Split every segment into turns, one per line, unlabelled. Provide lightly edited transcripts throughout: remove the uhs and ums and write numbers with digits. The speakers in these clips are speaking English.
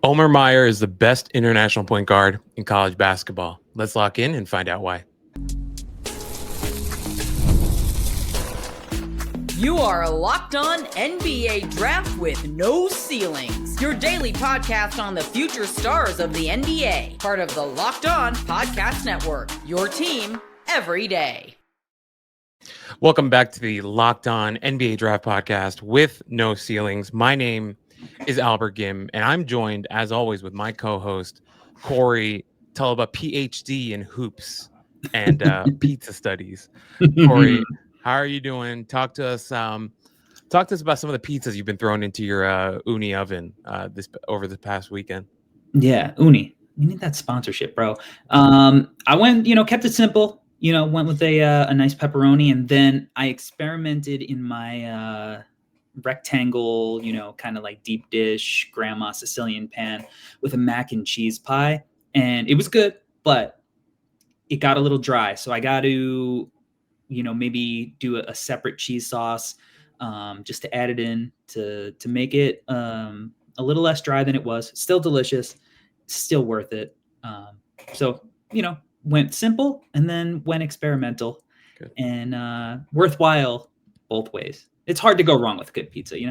Omer Mayer is the best international point guard in college basketball. Let's lock in and find out why.
You are Locked On NBA Draft with no ceilings. Your daily podcast on the future stars of the NBA. Part of the Locked On Podcast Network. Your team every day.
Welcome back to the Locked On NBA Draft Podcast with no ceilings. My name is Albert Gim, and I'm joined, as always, with my co-host, Corey Tulaba, PhD in hoops and pizza studies. Corey, how are you doing? Talk to us about some of the pizzas you've been throwing into your uni oven over the past weekend.
Yeah, uni. We need that sponsorship, bro. I went, kept it simple. Went with a nice pepperoni, and then I experimented in my rectangle, kind of like deep dish grandma Sicilian pan with a mac and cheese pie, and it was good, but it got a little dry. So I got to, maybe do a separate cheese sauce, just to add it in to make it a little less dry than it was. Still delicious, still worth it. So went simple and then went experimental. Good. And worthwhile both ways. It's hard to go wrong with good pizza, it's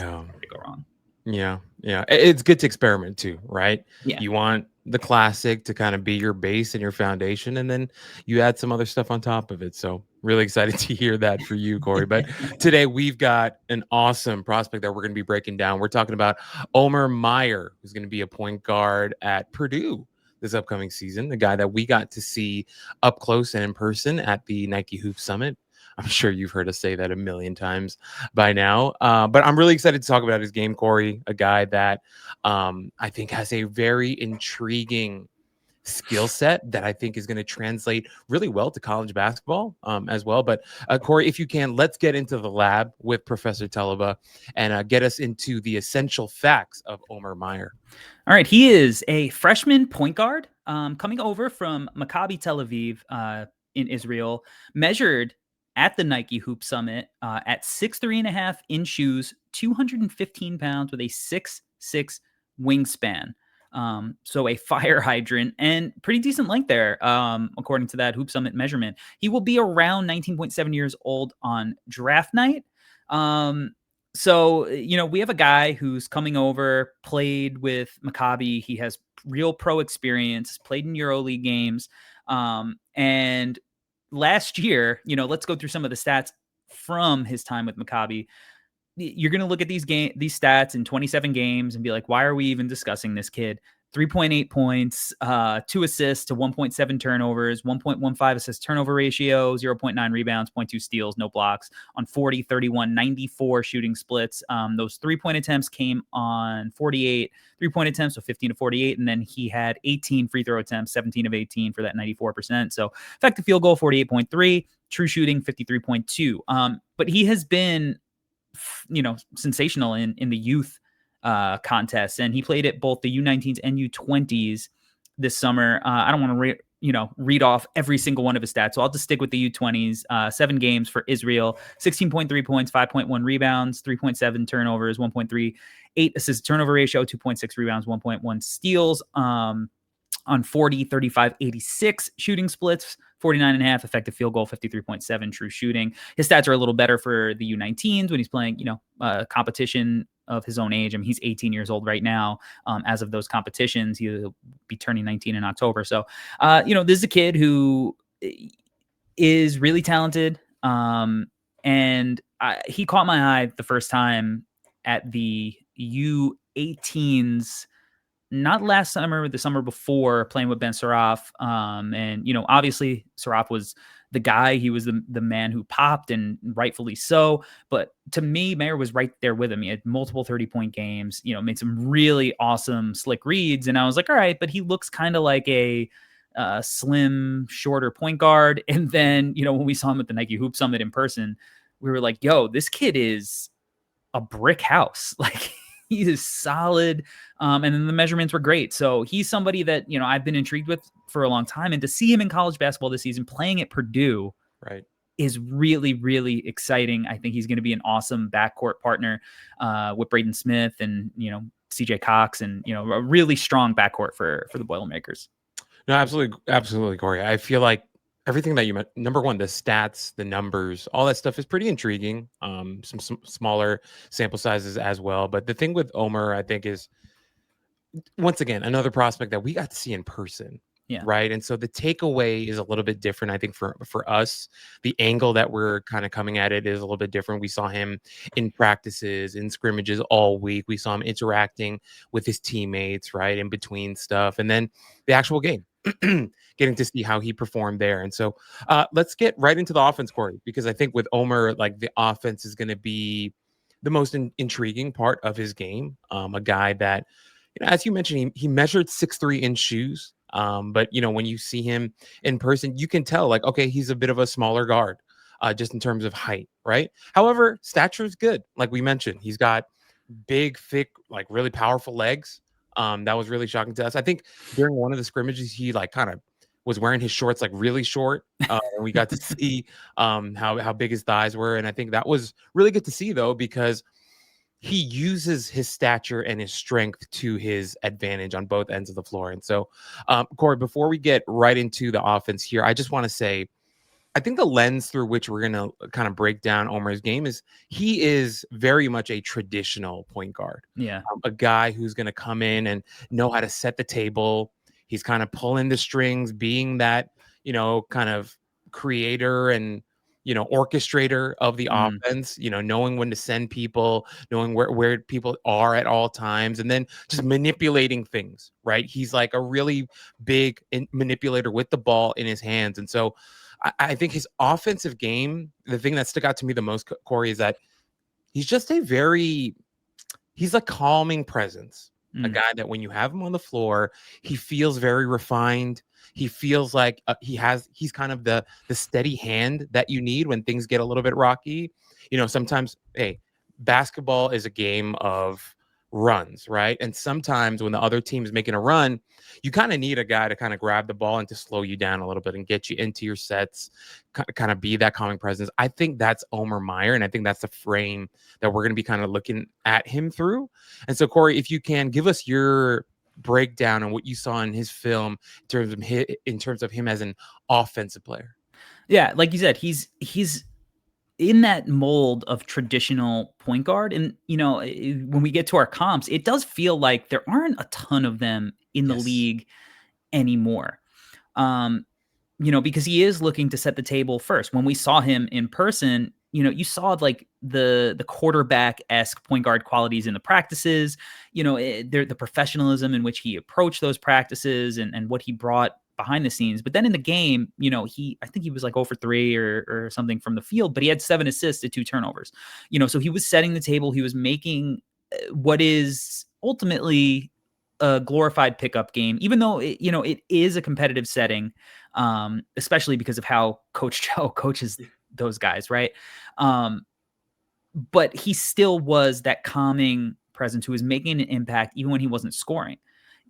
hard to go wrong.
Yeah. It's good to experiment too, right?
Yeah.
You want the classic to kind of be your base and your foundation, and then you add some other stuff on top of it. So really excited to hear that for you, Corey. But today we've got an awesome prospect that we're going to be breaking down. We're talking about Omer Mayer, who's going to be a point guard at Purdue this upcoming season, the guy that we got to see up close and in person at the Nike Hoop Summit. I'm sure you've heard us say that a million times by now. But I'm really excited to talk about his game, Corey, a guy that I think has a very intriguing skill set that I think is going to translate really well to college basketball as well. But Corey, if you can, let's get into the lab with Professor Tulaba and get us into the essential facts of Omer Mayer.
All right. He is a freshman point guard coming over from Maccabi Tel Aviv in Israel, measured at the Nike Hoop Summit at 6'3.5" in shoes, 215 pounds with a 6'6" wingspan. So a fire hydrant and pretty decent length there, according to that Hoop Summit measurement. He will be around 19.7 years old on draft night. So, we have a guy who's coming over, played with Maccabi. He has real pro experience, played in EuroLeague games. And last year, let's go through some of the stats from his time with Maccabi. You're going to look at these stats in 27 games and be like, why are we even discussing this kid? 3.8 points, 2 assists to 1.7 turnovers, 1.15 assist turnover ratio, 0.9 rebounds, 0.2 steals, no blocks on 40, 31, 94 shooting splits. Those 3-point attempts came on 48 3-point attempts, so 15 to 48. And then he had 18 free throw attempts, 17 of 18 for that 94%. So effective field goal, 48.3, true shooting, 53.2. But he has been, sensational in the youth contests, and he played at both the U19s and U20s this summer. I don't want to read off every single one of his stats, so I'll just stick with the U20s. 7 games for Israel, 16.3 points, 5.1 rebounds, 3.7 turnovers, 1.38 assist turnover ratio, 2.6 rebounds, 1.1 steals. On 40, 35, 86 shooting splits, 49.5 effective field goal, 53.7 true shooting. His stats are a little better for the U19s when he's playing, competition of his own age. I mean, he's 18 years old right now. As of those competitions, he'll be turning 19 in October. So, this is a kid who is really talented. And he caught my eye the first time at the U18s, not last summer, the summer before, playing with Ben Saraf. And, obviously Saraf was the guy. He was the man who popped, and rightfully so. But to me, Mayer was right there with him. He had multiple 30-point games, made some really awesome, slick reads. And I was like, all right, but he looks kind of like a slim, shorter point guard. And then, when we saw him at the Nike Hoop Summit in person, we were like, yo, this kid is a brick house. Like, he is solid. And then the measurements were great. So he's somebody that, I've been intrigued with for a long time. And to see him in college basketball this season playing at Purdue,
right,
is really, really exciting. I think he's going to be an awesome backcourt partner with Braden Smith, and, CJ Cox, and a really strong backcourt for the Boilermakers.
No, absolutely, Corey. I feel like everything that you meant, number one, the stats, the numbers, all that stuff is pretty intriguing. Some smaller sample sizes as well. But the thing with Omer, I think, is once again another prospect that we got to see in person.
Yeah.
Right. And so the takeaway is a little bit different. I think for us, the angle that we're kind of coming at it is a little bit different. We saw him in practices, in scrimmages all week. We saw him interacting with his teammates, right, in between stuff. And then the actual game, getting to see how he performed there. And so let's get right into the offense, Corey, because I think with Omer, like the offense is going to be the most intriguing part of his game. A guy that, as you mentioned, he measured 6'3" in shoes. But when you see him in person, you can tell like, okay, he's a bit of a smaller guard, just in terms of height, right? However, stature is good. Like we mentioned, he's got big, thick, like really powerful legs. That was really shocking to us. I think during one of the scrimmages, he like kind of was wearing his shorts like really short. And we got to see how big his thighs were. And I think that was really good to see, though, because he uses his stature and his strength to his advantage on both ends of the floor. And so, Corey, before we get right into the offense here, I just want to say, I think the lens through which we're going to kind of break down Omer's game is he is very much a traditional point guard.
Yeah.
A guy who's going to come in and know how to set the table. He's kind of pulling the strings, being that, kind of creator and, orchestrator of the offense, knowing when to send people, knowing where people are at all times, and then just manipulating things, right? He's like a really big manipulator with the ball in his hands. And so I think his offensive game, the thing that stuck out to me the most, Corey, is that he's just he's a calming presence. A guy that when you have him on the floor, he feels very refined. He feels like he's kind of the steady hand that you need when things get a little bit rocky. Sometimes, hey, basketball is a game of runs, right? And sometimes when the other team is making a run, you kind of need a guy to kind of grab the ball and to slow you down a little bit and get you into your sets, kind of be that calming presence. I think that's Omer Mayer, and I think that's the frame that we're going to be kind of looking at him through. And so, Corey, if you can give us your breakdown on what you saw in his film in terms of him as an offensive player.
Yeah, like you said, he's in that mold of traditional point guard. And, when we get to our comps, it does feel like there aren't a ton of them in the league anymore. Because he is looking to set the table first. When we saw him in person, you saw like the quarterback-esque point guard qualities in the practices, the professionalism in which he approached those practices and what he brought behind the scenes. But then in the game, I think he was like 0 for 3 or something from the field, but he had 7 assists and 2 turnovers. So he was setting the table. He was making what is ultimately a glorified pickup game, even though it is a competitive setting, especially because of how Coach Joe coaches those guys, right? But he still was that calming presence who was making an impact even when he wasn't scoring.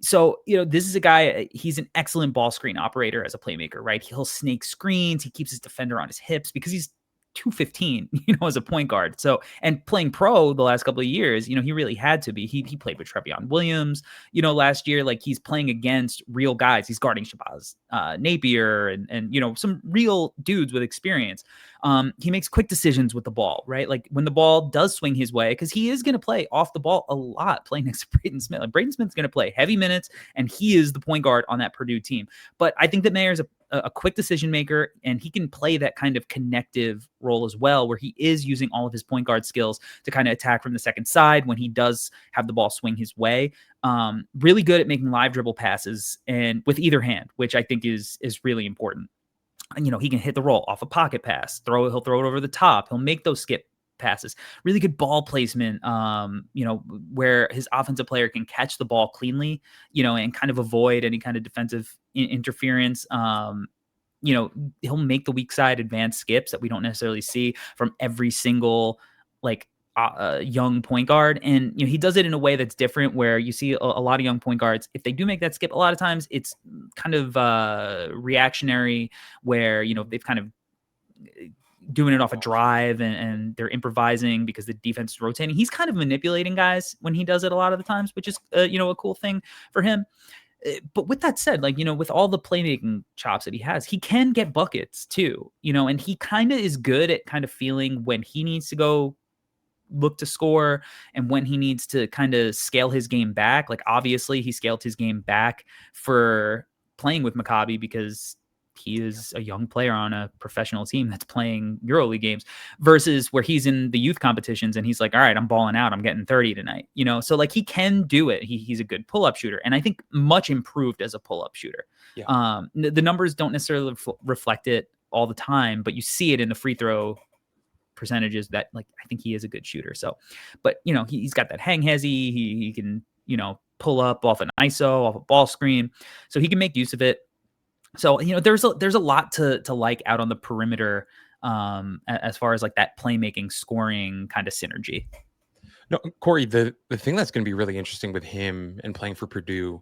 So, this is a guy, he's an excellent ball screen operator as a playmaker, right? He'll snake screens. He keeps his defender on his hips because he's 215, as a point guard. So, and playing pro the last couple of years, he really had to be. He played with Trevion Williams, last year. Like, he's playing against real guys. He's guarding Shabazz Napier and some real dudes with experience. He makes quick decisions with the ball, right? Like when the ball does swing his way, because he is going to play off the ball a lot playing next to Braden Smith. Like, Braden Smith's going to play heavy minutes, and he is the point guard on that Purdue team. But I think that Mayer's a quick decision maker, and he can play that kind of connective role as well, where he is using all of his point guard skills to kind of attack from the second side when he does have the ball swing his way. Really good at making live dribble passes and with either hand, which I think is really important. And, he can hit the roll off a pocket pass, he'll throw it over the top. He'll make those skip passes, really good ball placement, where his offensive player can catch the ball cleanly, and kind of avoid any kind of defensive interference. He'll make the weak side advanced skips that we don't necessarily see from every single young point guard. And, he does it in a way that's different, where you see a lot of young point guards, if they do make that skip, a lot of times it's kind of reactionary, where, they've kind of doing it off a drive and they're improvising because the defense is rotating. He's kind of manipulating guys when he does it a lot of the times, which is, a cool thing for him. But with that said, like, with all the playmaking chops that he has, he can get buckets too, and he kind of is good at kind of feeling when he needs to go look to score and when he needs to kind of scale his game back. Like, obviously he scaled his game back for playing with Maccabi because he is a young player on a professional team that's playing EuroLeague games versus where he's in the youth competitions and he's like, all right, I'm balling out. I'm getting 30 tonight, So like he can do it. He's a good pull-up shooter. And I think much improved as a pull-up shooter. Yeah. The numbers don't necessarily reflect it all the time, but you see it in the free throw percentages that, like, I think he is a good shooter. So, but he's got that hang hezzy. He can, pull up off an ISO, off a ball screen. So he can make use of it. So, there's a lot to like out on the perimeter as far as like that playmaking, scoring kind of synergy.
No, Corey, the thing that's going to be really interesting with him and playing for Purdue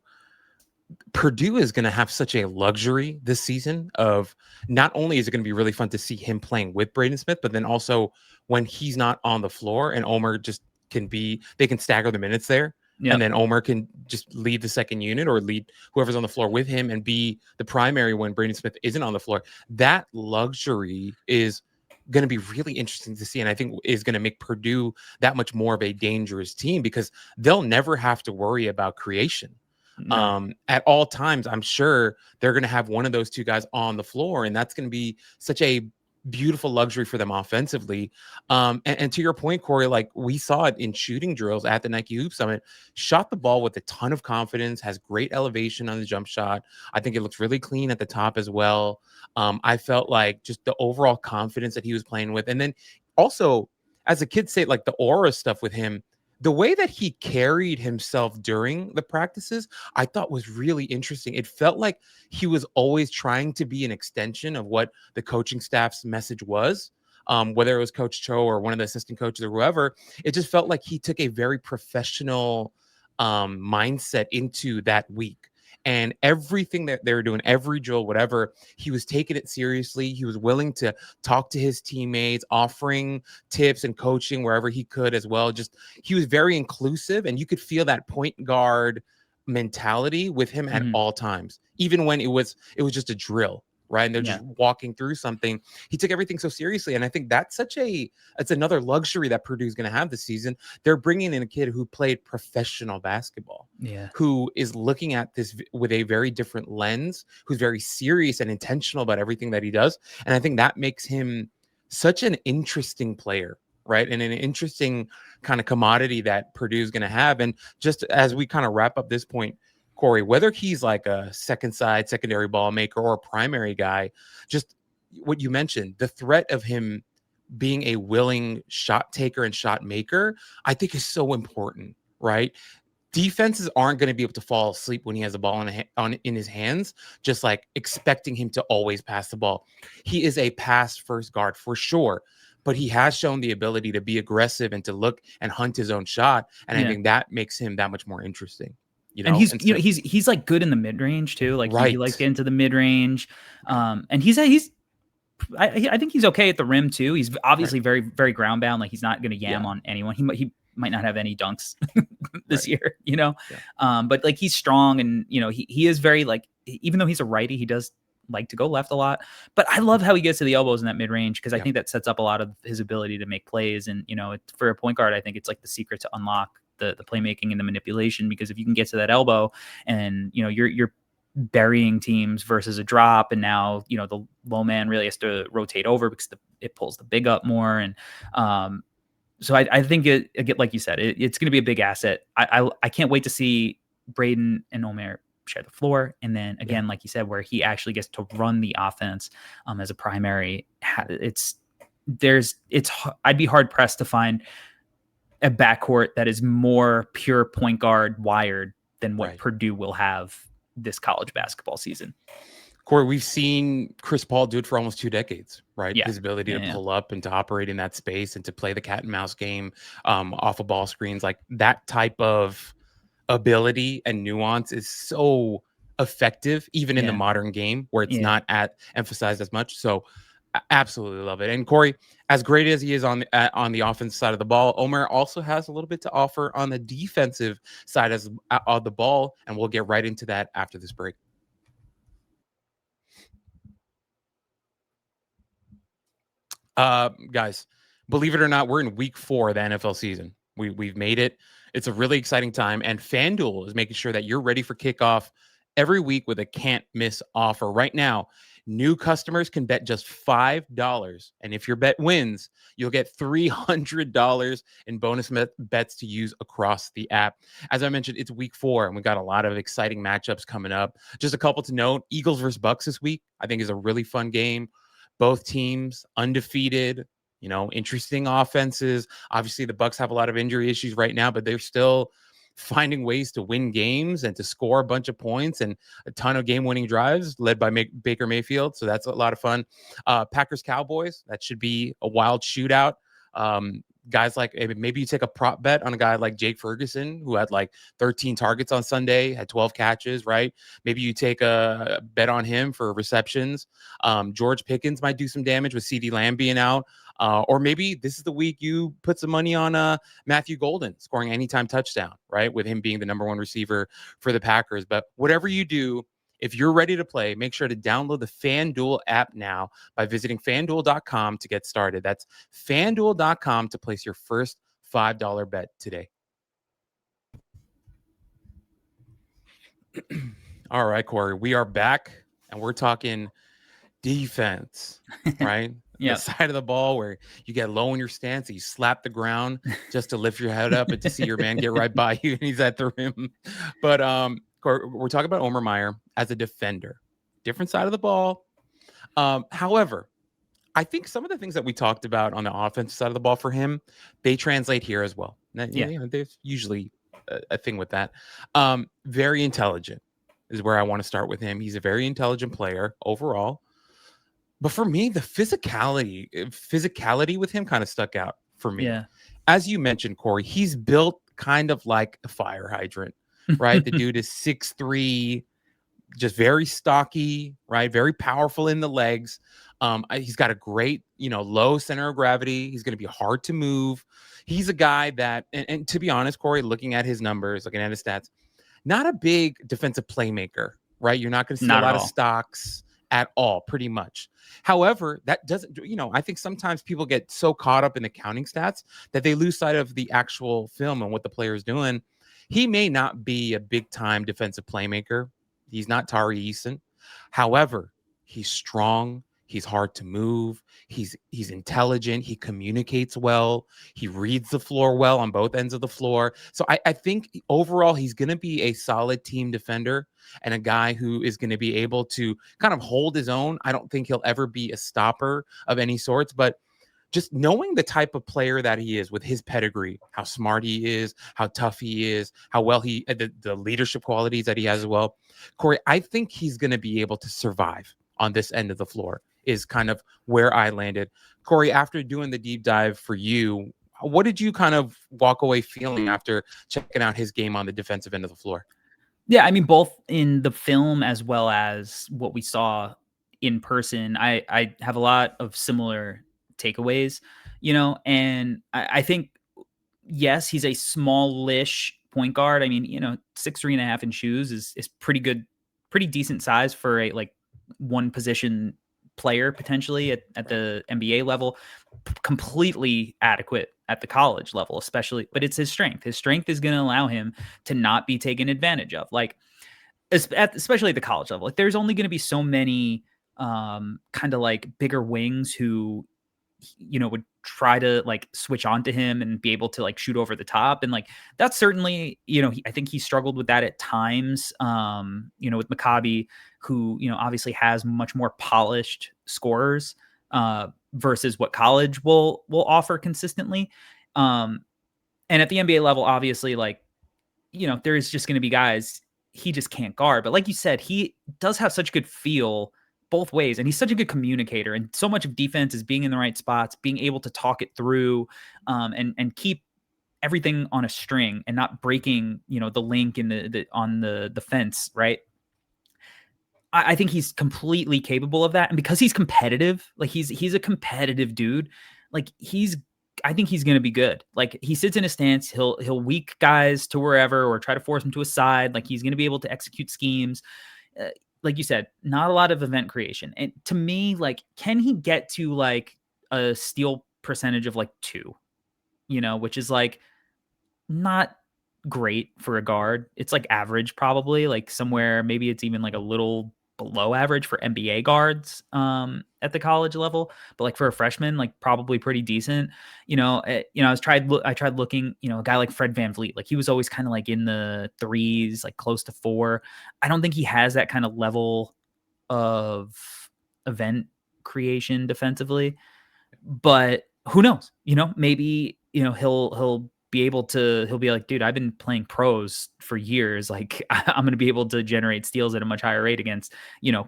is going to have such a luxury this season of not only is it going to be really fun to see him playing with Braden Smith, but then also when he's not on the floor and Omer just they can stagger the minutes there. Yep. And then Omer can just lead the second unit or lead whoever's on the floor with him and be the primary when Braden Smith isn't on the floor. That luxury is going to be really interesting to see. And I think is going to make Purdue that much more of a dangerous team because they'll never have to worry about creation. No. At all times, I'm sure they're going to have one of those two guys on the floor. And that's going to be such a beautiful luxury for them offensively. And to your point, Corey, like we saw it in shooting drills at the Nike Hoop Summit, shot the ball with a ton of confidence, has great elevation on the jump shot. I think it looks really clean at the top as well. I felt like just the overall confidence that he was playing with. And then also, as the kids say, like the aura stuff with him, the way that he carried himself during the practices, I thought was really interesting. It felt like he was always trying to be an extension of what the coaching staff's message was, whether it was Coach Cho or one of the assistant coaches or whoever. It just felt like he took a very professional mindset into that week. And everything that they were doing, every drill, whatever, he was taking it seriously. He was willing to talk to his teammates, offering tips and coaching wherever he could as well. Just he was very inclusive, and you could feel that point guard mentality with him at all times, even when it was just a drill, right? And they're just walking through something. He took everything so seriously, and I think that's it's another luxury that Purdue's going to have this season. They're bringing in a kid who played professional basketball, who is looking at this with a very different lens, who's very serious and intentional about everything that he does, and I think that makes him such an interesting player, right? And an interesting kind of commodity that Purdue's going to have. And just as we kind of wrap up this point, Corey, whether he's like a secondary ball maker or a primary guy, just what you mentioned, the threat of him being a willing shot taker and shot maker, I think is so important, right? Defenses aren't going to be able to fall asleep when he has the ball in his hands, just like expecting him to always pass the ball. He is a pass first guard for sure, but he has shown the ability to be aggressive and to look and hunt his own shot. And I think that makes him that much more interesting.
And he's like good in the mid range too. Like he likes getting to the mid range. And I think he's okay at the rim too. He's obviously very, very ground bound. Like he's not going to yam on anyone. He might not have any dunks this year, but like he's strong and, he is very like, even though he's a righty, he does like to go left a lot, but I love how he gets to the elbows in that mid range. Cause I think that sets up a lot of his ability to make plays. And, for a point guard, I think it's like the secret to unlock the playmaking and the manipulation, because if you can get to that elbow and, you're burying teams versus a drop. And now, the low man really has to rotate over because it pulls the big up more. And, so I think it like you said, it's going to be a big asset. I can't wait to see Braden and Omer share the floor. And then again, like you said, where he actually gets to run the offense as a primary. I'd be hard pressed to find a backcourt that is more pure point guard wired than what Purdue will have this college basketball season.
Corey, we've seen Chris Paul do it for almost 2 decades, right? His ability to pull up and to operate in that space and to play the cat and mouse game off of ball screens. Like that type of ability and nuance is so effective, even in the modern game where it's not emphasized as much. So Absolutely love it. And Corey, as great as he is on the offensive side of the ball, Omer also has a little bit to offer on the defensive side of the ball, and we'll get right into that after this break. Guys, believe it or not, we're in week 4 of the NFL season. We've made it. It's a really exciting time, and FanDuel is making sure that you're ready for kickoff every week with a can't miss offer. Right now, new customers can bet just $5, and if your bet wins, you'll get $300 in bonus bets to use across the app. As I mentioned, it's week 4, and we got a lot of exciting matchups coming up. Just a couple to note: Eagles versus Bucks this week, I think, is a really fun game. Both teams undefeated, interesting offenses. Obviously, the Bucks have a lot of injury issues right now, but they're still finding ways to win games and to score a bunch of points and a ton of game-winning drives led by Baker Mayfield. So that's a lot of fun. Packers Cowboys, that should be a wild shootout. Guys like, maybe you take a prop bet on a guy like Jake Ferguson, who had like 13 targets on Sunday, had 12 catches, right? Maybe you take a bet on him for receptions. George Pickens might do some damage with CeeDee Lamb being out. Or maybe this is the week you put some money on Matthew Golden scoring anytime touchdown, right? With him being the number 1 receiver for the Packers. But whatever you do, if you're ready to play, make sure to download the FanDuel app now by visiting FanDuel.com to get started. That's FanDuel.com to place your first $5 bet today. All right, Corey, we are back, and we're talking defense, right?
Yeah.
The side of the ball where you get low in your stance, and you slap the ground just to lift your head up and to see your man get right by you, and he's at the rim. But we're talking about Omer Mayer as a defender, different side of the ball. However, I think some of the things that we talked about on the offensive side of the ball for him, they translate here as well. Now, there's usually a thing with that. Very intelligent is where I want to start with him. He's a very intelligent player overall. But for me, the physicality with him kind of stuck out for me.
Yeah.
As you mentioned, Corey, he's built kind of like a fire hydrant, right? The dude is 6'3", just very stocky, right? Very powerful in the legs. He's got a great, low center of gravity. He's going to be hard to move. He's a guy that, and to be honest, Corey, looking at his numbers, looking at his stats, not a big defensive playmaker, right? You're not going to see a lot of stocks at all, pretty much. However, that doesn't, I think sometimes people get so caught up in the counting stats that they lose sight of the actual film and what the player is doing. He may not be a big time defensive playmaker. He's not Tari Eason. However, he's strong. He's hard to move. He's intelligent. He communicates well. He reads the floor well on both ends of the floor. So I think overall he's going to be a solid team defender and a guy who is going to be able to kind of hold his own. I don't think he'll ever be a stopper of any sorts, but just knowing the type of player that he is with his pedigree, how smart he is, how tough he is, how well the leadership qualities that he has as well. Corey, I think he's going to be able to survive on this end of the floor is kind of where I landed. Corey, after doing the deep dive for you, what did you kind of walk away feeling after checking out his game on the defensive end of the floor?
Yeah, I mean, both in the film as well as what we saw in person, I have a lot of similar takeaways, and I think, yes, he's a smallish point guard. I mean, 6'3.5" in shoes is pretty good, pretty decent size for a like one position player potentially at the NBA level, completely adequate at the college level, especially, but it's his strength. His strength is going to allow him to not be taken advantage of. Like, especially at the college level, like there's only going to be so many kind of like bigger wings who would try to like switch on to him and be able to like shoot over the top. And like, that's certainly, I think he struggled with that at times, with Maccabi, who, obviously has much more polished scorers versus what college will offer consistently. And at the NBA level, obviously, like, there's just going to be guys he just can't guard. But like you said, he does have such good feel both ways. And he's such a good communicator. And so much of defense is being in the right spots, being able to talk it through and keep everything on a string and not breaking, the link in the on the fence. Right. I think he's completely capable of that. And because he's competitive, like he's a competitive dude, like I think he's going to be good. Like he sits in a stance, he'll weak guys to wherever or try to force them to a side. Like he's going to be able to execute schemes. Like you said, not a lot of event creation. And to me, like, can he get to like a steal percentage of like 2, which is like not great for a guard. It's like average, probably like somewhere, maybe it's even like a little below average for NBA guards at the college level, but like for a freshman, like probably pretty decent. I tried looking, a guy like Fred VanVleet, like he was always kind of like in the 3s, like close to 4. I don't think he has that kind of level of event creation defensively, but who knows? Maybe he'll be like, dude, I've been playing pros for years. Like I'm going to be able to generate steals at a much higher rate against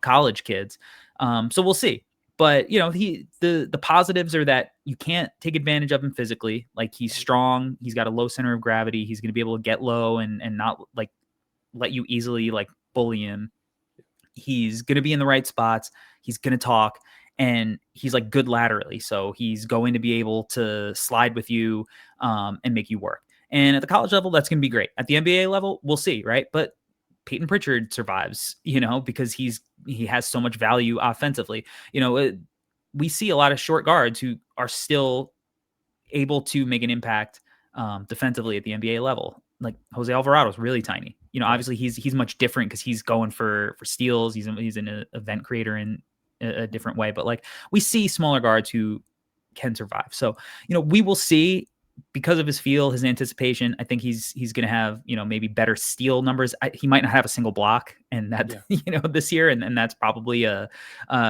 college kids. So we'll see. But the positives are that you can't take advantage of him physically. Like he's strong. He's got a low center of gravity. He's going to be able to get low and not like let you easily like bully him. He's going to be in the right spots. He's going to talk. And he's like good laterally. So he's going to be able to slide with you and make you work. And at the college level, that's going to be great. At the NBA level, we'll see, right? But Peyton Pritchard survives, because he has so much value offensively. We see a lot of short guards who are still able to make an impact defensively at the NBA level. Like Jose Alvarado is really tiny. Obviously he's much different because he's going for steals. He's an event creator in a different way, but like we see smaller guards who can survive. So, we will see because of his feel, his anticipation. I think he's going to have, maybe better steal numbers. He might not have a single block and that, this year. And that's probably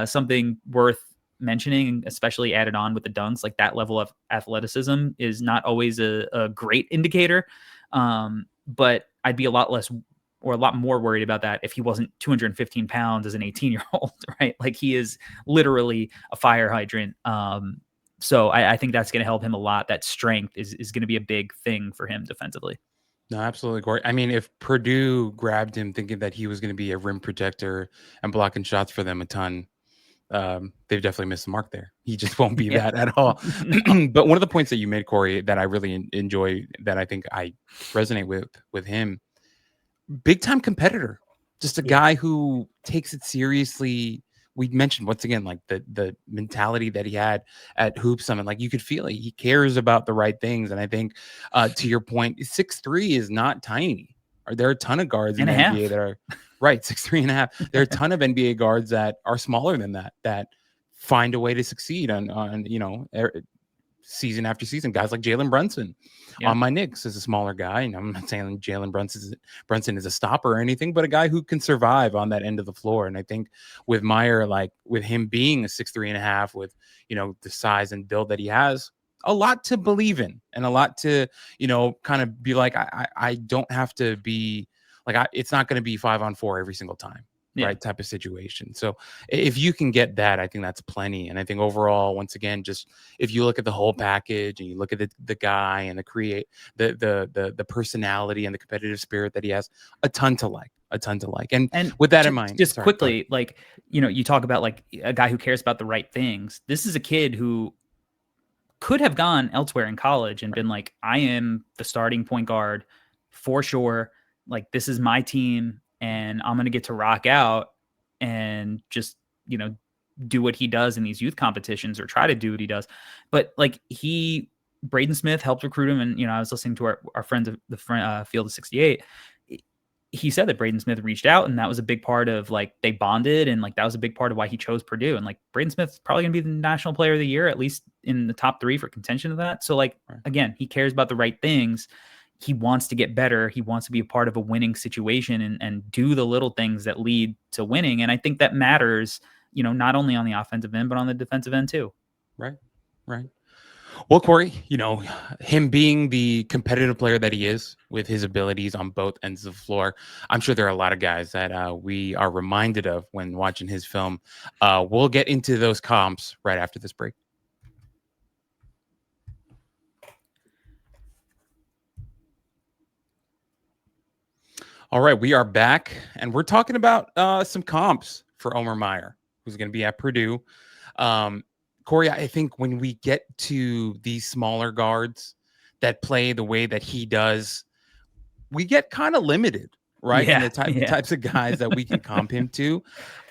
something worth mentioning, especially added on with the dunks. Like that level of athleticism is not always a great indicator. But I'd be a lot more worried about that if he wasn't 215 pounds as an 18-year-old, right? Like he is literally a fire hydrant. So I think that's going to help him a lot. That strength is going to be a big thing for him defensively.
No, absolutely, Corey. I mean, if Purdue grabbed him thinking that he was going to be a rim protector and blocking shots for them a ton, they've definitely missed the mark there. He just won't be that at all. But one of the points that you made, Corey, that I really enjoy, that I think I resonate with him, big time competitor, just a guy who takes it seriously. We mentioned once again, like the mentality that he had at Hoop Summit, like you could feel it. He cares about the right things. And I think to your point, 6'3" is not tiny. There are a ton of guards in the NBA that are right, 6'3.5". There are a ton of NBA guards that are smaller than that find a way to succeed on season after season. Guys like Jalen Brunson on my Knicks is a smaller guy. And I'm not saying Jalen Brunson is a stopper or anything, but a guy who can survive on that end of the floor. And I think with Mayer, like with him being a 6'3.5", with the size and build that he has, a lot to believe in and a lot to kind of be like, I don't have to be like, it's not going to be 5-on-4 every single time. Right, type of situation. So if you can get that, I think that's plenty. And I think overall, once again, just if you look at the whole package and you look at the guy and the personality and the competitive spirit that he has, a ton to like. And with that in mind,
just quickly, like you talk about like a guy who cares about the right things. This is a kid who could have gone elsewhere in college and been like, I am the starting point guard for sure. Like this is my team. And I'm going to get to rock out and just, do what he does in these youth competitions or try to do what he does. But like Braden Smith helped recruit him. And, I was listening to our friends of the Field of 68. He said that Braden Smith reached out and that was a big part of like, they bonded. And like, that was a big part of why he chose Purdue. And like Braden Smith's probably gonna be the national player of the year, at least in the top 3 for contention of that. So like, again, he cares about the right things. He wants to get better. He wants to be a part of a winning situation and do the little things that lead to winning. And I think that matters, not only on the offensive end, but on the defensive end too.
Right. Well, Corey, him being the competitive player that he is with his abilities on both ends of the floor, I'm sure there are a lot of guys that we are reminded of when watching his film. We'll get into those comps right after this break. All right, we are back, and we're talking about some comps for Omer Mayer, who's going to be at Purdue. Um, Corey, I think when we get to these smaller guards that play the way that he does, we get kind of limited, right? In
Yeah,
the types of guys that we can comp him to.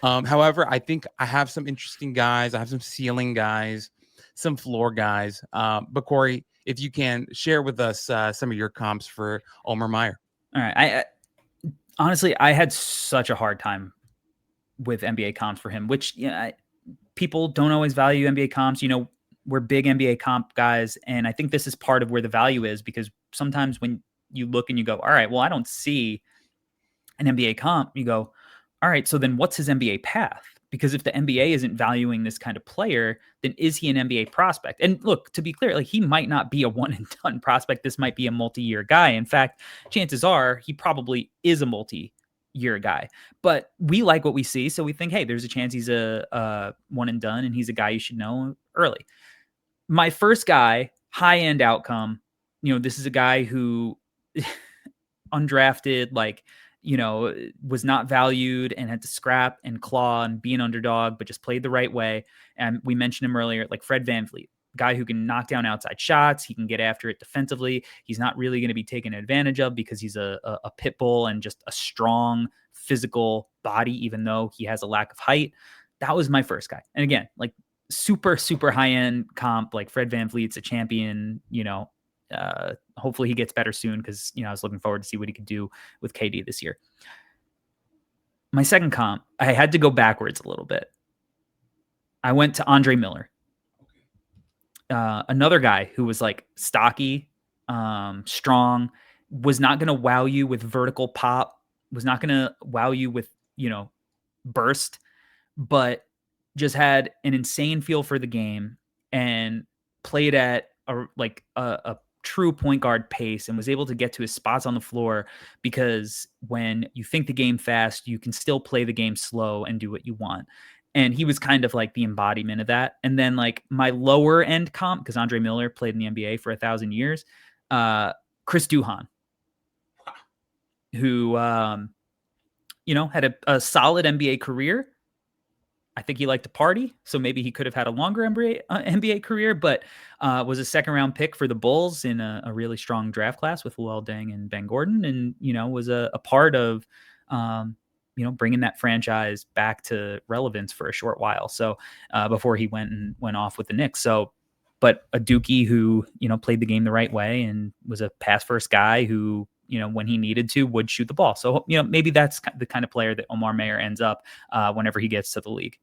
However, I think I have some interesting guys. I have some ceiling guys, some floor guys. But Corey, if you can share with us some of your comps for Omer Mayer.
All right. I honestly, I had such a hard time with NBA comps for him, which people don't always value NBA comps. We're big NBA comp guys, and I think this is part of where the value is, because sometimes when you look and you go, all right, well, I don't see an NBA comp, you go, all right, so then what's his NBA path? Because if the NBA isn't valuing this kind of player, then is he an NBA prospect? And look, to be clear, like, he might not be a one and done prospect. This might be a multi-year guy. In fact, chances are he probably is a multi-year guy. But we like what we see, so we think, hey, there's a chance he's a one and done, and he's a guy you should know early. My first guy, high-end outcome, this is a guy who undrafted, was not valued and had to scrap and claw and be an underdog, but just played the right way. And we mentioned him earlier, like Fred VanVleet, guy who can knock down outside shots. He can get after it defensively. He's not really going to be taken advantage of because he's a pit bull and just a strong physical body, even though he has a lack of height. That was my first guy. And again, like super, super high-end comp, like Fred VanVleet's a champion, hopefully he gets better soon, because I was looking forward to see what he could do with KD this year. My second comp, I had to go backwards a little bit. I went to Andre Miller, another guy who was like stocky, strong, was not going to wow you with vertical pop, was not going to wow you with burst, but just had an insane feel for the game and played at a true point guard pace and was able to get to his spots on the floor, because when you think the game fast, you can still play the game slow and do what you want. And he was kind of like the embodiment of that. And then like my lower end comp, because Andre Miller played in the NBA for 1,000 years, Chris Duhon, who, had a solid NBA career. I think he liked to party, so maybe he could have had a longer NBA career, but was a second-round pick for the Bulls in a really strong draft class with Luol Deng and Ben Gordon, and was a part of bringing that franchise back to relevance for a short while. So before he went off with the Knicks. So, but a Dookie who played the game the right way and was a pass-first guy who, when he needed to, would shoot the ball. So, maybe that's the kind of player that Omer Mayer ends up whenever he gets to the league.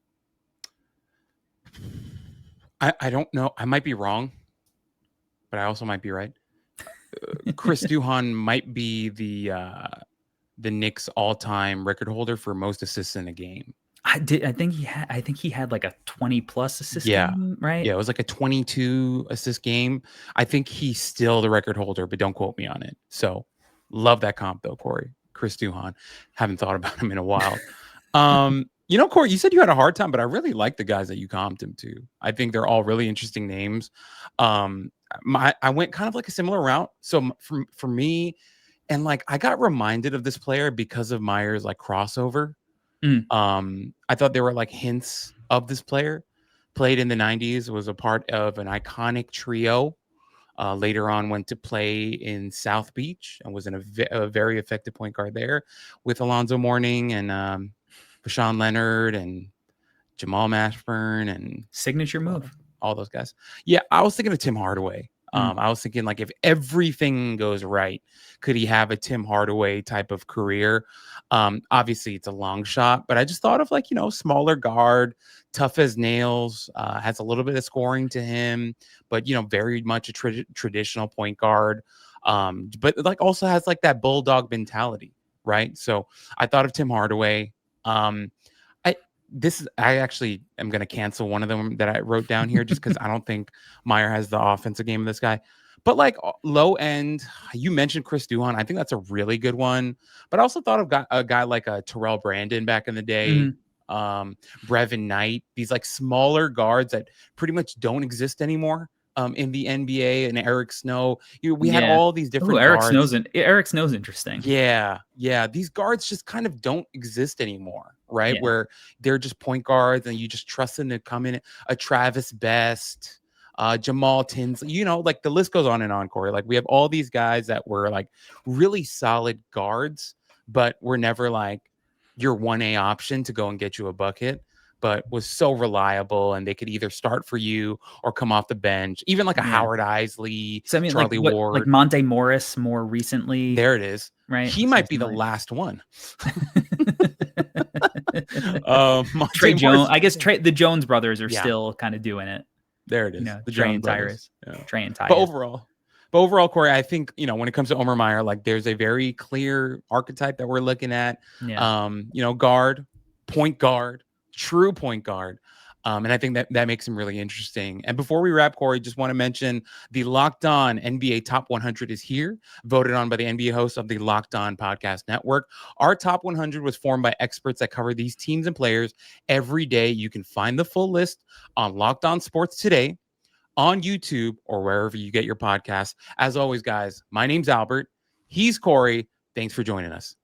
I don't know. I might be wrong, but I also might be right. Chris Duhon might be the Knicks all-time record holder for most assists in a game.
I think he had like a 20+ assist game, right?
Yeah, it was like a 22 assist game. I think he's still the record holder, but don't quote me on it. So love that comp though, Corey. Chris Duhon. Haven't thought about him in a while. Corey, you said you had a hard time, but I really like the guys that you comped him to. I think they're all really interesting names. I went kind of like a similar route. So for me, and like I got reminded of this player because of Meyer's like crossover. I thought there were like hints of this player. Played in the 90s, was a part of an iconic trio. Later on went to play in South Beach and was a very effective point guard there with Alonzo Mourning and Rashawn Leonard and Jamal Mashburn and
signature move.
All those guys. Yeah, I was thinking of Tim Hardaway. I was thinking like if everything goes right, could he have a Tim Hardaway type of career? Obviously it's a long shot, but I just thought of like, smaller guard, tough as nails, has a little bit of scoring to him, but, very much a traditional point guard. But like also has like that bulldog mentality, right? So I thought of Tim Hardaway. I actually am going to cancel one of them that I wrote down here just because I don't think Mayer has the offensive game of this guy. But like low end, you mentioned Chris Duhon. I think that's a really good one. But I also thought of a guy like Terrell Brandon back in the day, Brevin Knight. These like smaller guards that pretty much don't exist anymore. in the NBA, and Eric Snow. We had all these different
Eric
guards.
Snow's interesting.
Yeah. These guards just kind of don't exist anymore, right? Where they're just point guards, and you just trust them to come in. A Travis Best, Jamal Tinsley, like the list goes on and on, Corey. Like we have all these guys that were like really solid guards, but were never like your 1A option to go and get you a bucket, but was so reliable, and they could either start for you or come off the bench. Even like a Howard Isley,
So I mean,
Charlie Ward,
like Monte Morris more recently.
There it is.
Right.
He might be the last one.
Trey Jones. I guess the Jones brothers are still kind of doing it.
There it is. The
Trey
Jones
and
brothers.
Tyrus. Trey and Tyrus.
But overall, Corey, I think, when it comes to Omer Mayer, like there's a very clear archetype that we're looking at. Guard, point guard, true point guard. And I think that makes him really interesting. And before we wrap, Corey, just want to mention the Locked On NBA Top 100 is here, voted on by the NBA hosts of the Locked On Podcast Network. Our Top 100 was formed by experts that cover these teams and players every day. You can find the full list on Locked On Sports Today, on YouTube, or wherever you get your podcasts. As always, guys, my name's Albert. He's Corey. Thanks for joining us.